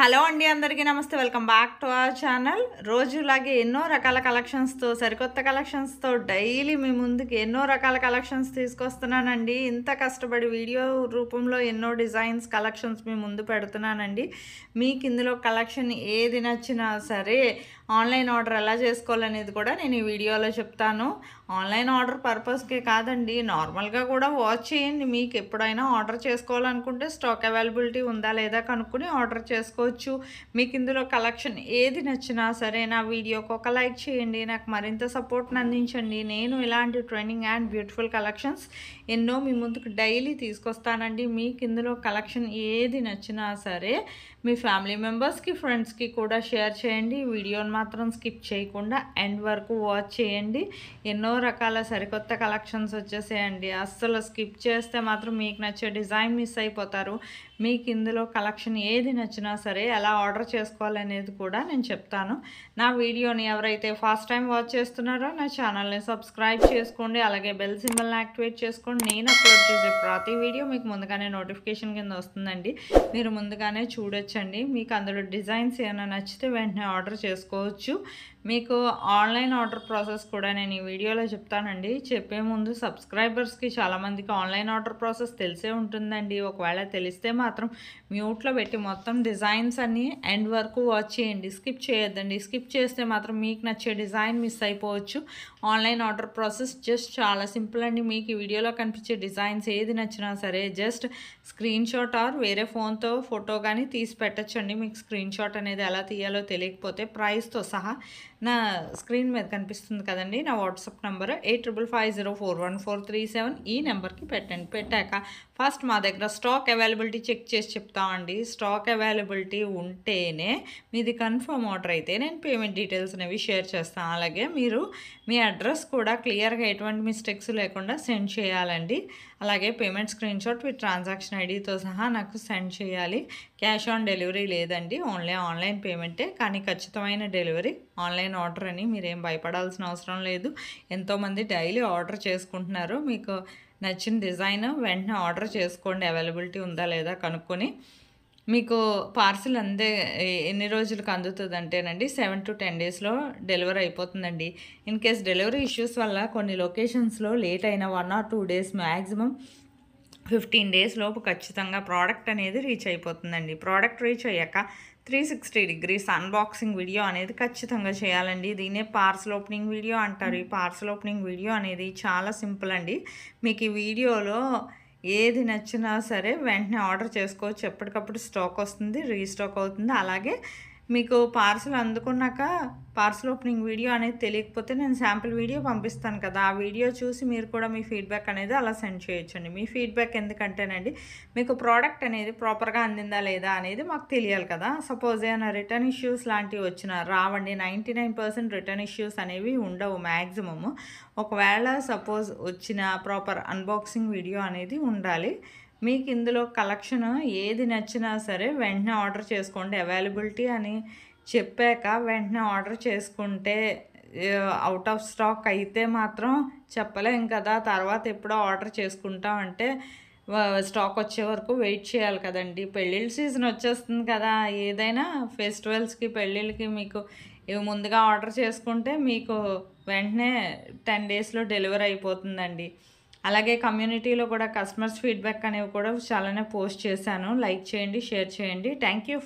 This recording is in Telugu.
హలో అండి, అందరికీ నమస్తే. Welcome back to our channel. రోజులాగే ఎన్నో రకాల కలెక్షన్స్తో, సరికొత్త కలెక్షన్స్తో డైలీ మీ ముందుకి ఎన్నో రకాల కలెక్షన్స్ తీసుకొస్తున్నానండి. ఇంత కష్టపడి వీడియో రూపంలో ఎన్నో డిజైన్స్ కలెక్షన్స్ మీ ముందు పెడుతున్నానండి. మీకు ఇందులో కలెక్షన్ ఏది నచ్చినా సరే ఆన్లైన్ ఆర్డర్ ఎలా చేసుకోవాలనేది కూడా నేను ఈ వీడియోలో చెప్తాను. ఆన్లైన్ ఆర్డర్ పర్పస్కే కాదండి, నార్మల్గా కూడా వాచ్ చేయండి. మీకు ఎప్పుడైనా ఆర్డర్ చేసుకోవాలనుకుంటే స్టాక్ అవైలబిలిటీ ఉందా లేదా కనుక్కొని ఆర్డర్ చేసుకోవచ్చు. మీకు ఇందులో కలెక్షన్ ఏది నచ్చినా సరే నా వీడియోకి ఒక లైక్ చేయండి, నాకు మరింత సపోర్ట్ని అందించండి. నేను ఇలాంటి ట్రెండింగ్ అండ్ బ్యూటిఫుల్ కలెక్షన్స్ ఎన్నో మీ ముందుకు డైలీ తీసుకొస్తానండి. మీకు ఇందులో కలెక్షన్ ఏది నచ్చినా సరే మీ ఫ్యామిలీ మెంబర్స్కి, ఫ్రెండ్స్కి కూడా షేర్ చేయండి. వీడియోని మాత్రం స్కిప్ చేయకుండా ఎండ్ వరకు వాచ్ చేయండి. ఎన్నో రకాల సరికొత్త కలెక్షన్స్ వచ్చేసాయండి. అస్సలు స్కిప్ చేస్తే మాత్రం మీకు నచ్చే డిజైన్ మిస్ అయిపోతారు. మీకు ఇందులో కలెక్షన్ ఏది నచ్చినా సరే ఎలా ఆర్డర్ చేసుకోవాలనేది కూడా నేను చెప్తాను. నా వీడియోని ఎవరైతే ఫస్ట్ టైం వాచ్ చేస్తున్నారో నా ఛానల్ని సబ్స్క్రైబ్ చేసుకోండి. అలాగే బెల్ సింబల్ని యాక్టివేట్ చేసుకోండి. నేను అప్లోడ్ చేసే ప్రతి వీడియో మీకు ముందుగానే నోటిఫికేషన్ కింద వస్తుందండి. మీరు ముందుగానే చూడొచ్చండి. మీకు అందులో డిజైన్స్ ఏమైనా నచ్చితే వెంటనే ఆర్డర్ చేసుకోవచ్చు. మీకు ఆన్లైన్ ఆర్డర్ ప్రాసెస్ కూడా నేను ఈ వీడియోలో చెప్తానండి. చెప్పే ముందు సబ్స్క్రైబర్స్కి చాలామందికి ఆన్లైన్ ఆర్డర్ ప్రాసెస్ తెలిసే ఉంటుందండి. ఒకవేళ తెలిస్తే మాత్రం మ్యూట్లో పెట్టి మొత్తం డిజైన్స్ అన్నీ ఎండ్ వరకు వాచ్ చేయండి, స్కిప్ చేయొద్దండి. స్కిప్ చేస్తే మాత్రం మీకు నచ్చే డిజైన్ మిస్ అయిపోవచ్చు. ఆన్లైన్ ఆర్డర్ ప్రాసెస్ జస్ట్ చాలా సింపుల్ అండి. మీకు ఈ వీడియోలో కనిపించే డిజైన్స్ ఏది నచ్చినా సరే జస్ట్ స్క్రీన్ షాట్ ఆర్ వేరే ఫోన్తో ఫోటో కానీ తీసి పెట్టచ్చండి. మీకు స్క్రీన్ షాట్ అనేది ఎలా తీయాలో తెలియకపోతే ప్రైస్తో సహా నా స్క్రీన్ మీద కనిపిస్తుంది కదండి, నా వాట్సాప్ నెంబర్ 8550414137 ఈ నెంబర్కి పెట్టండి. పెట్టాక ఫస్ట్ మా దగ్గర స్టాక్ అవైలబిలిటీ చెక్ చేసి చెప్తామండి. స్టాక్ అవైలబిలిటీ ఉంటేనే మీది కన్ఫర్మ్ ఆర్డర్ అయితే నేను పేమెంట్ డీటెయిల్స్ అనేవి షేర్ చేస్తాను. అలాగే మీరు మీ అడ్రస్ కూడా క్లియర్గా ఎటువంటి మిస్టేక్స్ లేకుండా సెండ్ చేయాలండి. అలాగే payment screen shot with transaction ఐడితో సహా నాకు సెండ్ చేయాలి. క్యాష్ ఆన్ డెలివరీ లేదండి, ఓన్లీ ఆన్లైన్ పేమెంటే. కానీ ఖచ్చితమైన డెలివరీ. ఆన్లైన్ ఆర్డర్ అని మీరేం భయపడాల్సిన అవసరం లేదు. ఎంతోమంది డైలీ ఆర్డర్ చేసుకుంటున్నారు. మీకు నచ్చిన డిజైన్ వెంటనే ఆర్డర్ చేసుకోండి, అవైలబిలిటీ ఉందా లేదా కనుక్కొని. మీకు పార్సిల్ ఎన్ని రోజులకు అందుతుంది అంటేనండి 7 to 10 డేస్లో డెలివరీ అయిపోతుందండి. ఇన్ కేస్ డెలివరీ ఇష్యూస్ వల్ల కొన్ని లొకేషన్స్లో లేట్ అయిన 1 or 2 డేస్, మ్యాక్సిమం 15 డేస్ లోపు ఖచ్చితంగా ప్రోడక్ట్ అనేది రీచ్ అయిపోతుందండి. ప్రోడక్ట్ రీచ్ అయ్యాక 360 degrees అన్బాక్సింగ్ వీడియో అనేది ఖచ్చితంగా చేయాలండి. దీన్నే పార్సల్ ఓపెనింగ్ వీడియో అంటారు. ఈ పార్సల్ ఓపెనింగ్ వీడియో అనేది చాలా సింపుల్ అండి. మీకు ఈ వీడియోలో ఏది నచ్చినా సరే వెంటనే ఆర్డర్ చేసుకోవచ్చు. ఎప్పటికప్పుడు స్టాక్ వస్తుంది, రీస్టాక్ అవుతుంది. అలాగే మీకు పార్సల్ అందుకున్నాక పార్సల్ ఓపెనింగ్ వీడియో అనేది తెలియకపోతే నేను శాంపిల్ వీడియో పంపిస్తాను కదా, ఆ వీడియో చూసి మీరు కూడా మీ ఫీడ్బ్యాక్ అనేది అలా సెండ్ చేయొచ్చండి. మీ ఫీడ్బ్యాక్ ఎందుకంటేనండి మీకు ప్రోడక్ట్ అనేది ప్రాపర్గా అందిందా లేదా అనేది మాకు తెలియాలి కదా. సపోజ్ ఏమైనా రిటర్న్ ఇష్యూస్ లాంటివి వచ్చినా రావండి. 99% రిటర్న్ ఇష్యూస్ అనేవి ఉండవు మ్యాక్సిమము. ఒకవేళ సపోజ్ వచ్చిన ప్రాపర్ అన్బాక్సింగ్ వీడియో అనేది ఉండాలి. మీకు ఇందులో కలెక్షన్ ఏది నచ్చినా సరే వెంటనే ఆర్డర్ చేసుకోండి. అవైలబిలిటీ అని చెప్పాక వెంటనే ఆర్డర్ చేసుకుంటే అవుట్ ఆఫ్ స్టాక్ అయితే మాత్రం చెప్పలేం కదా. తర్వాత ఎప్పుడో ఆర్డర్ చేసుకుంటామంటే స్టాక్ వచ్చే వరకు వెయిట్ చేయాలి కదండి. పెళ్ళిళ్ళ సీజన్ వచ్చేస్తుంది కదా, ఏదైనా ఫెస్టివల్స్కి, పెళ్ళిళ్ళకి మీకు ఇవి ముందుగా ఆర్డర్ చేసుకుంటే మీకు వెంటనే 10 డేస్లో డెలివరీ అయిపోతుందండి. అలాగే కమ్యూనిటీలో కూడా కస్టమర్స్ ఫీడ్బ్యాక్ అనేవి కూడా చాలానే పోస్ట్ చేశాను. లైక్ చేయండి, షేర్ చేయండి. Thank you.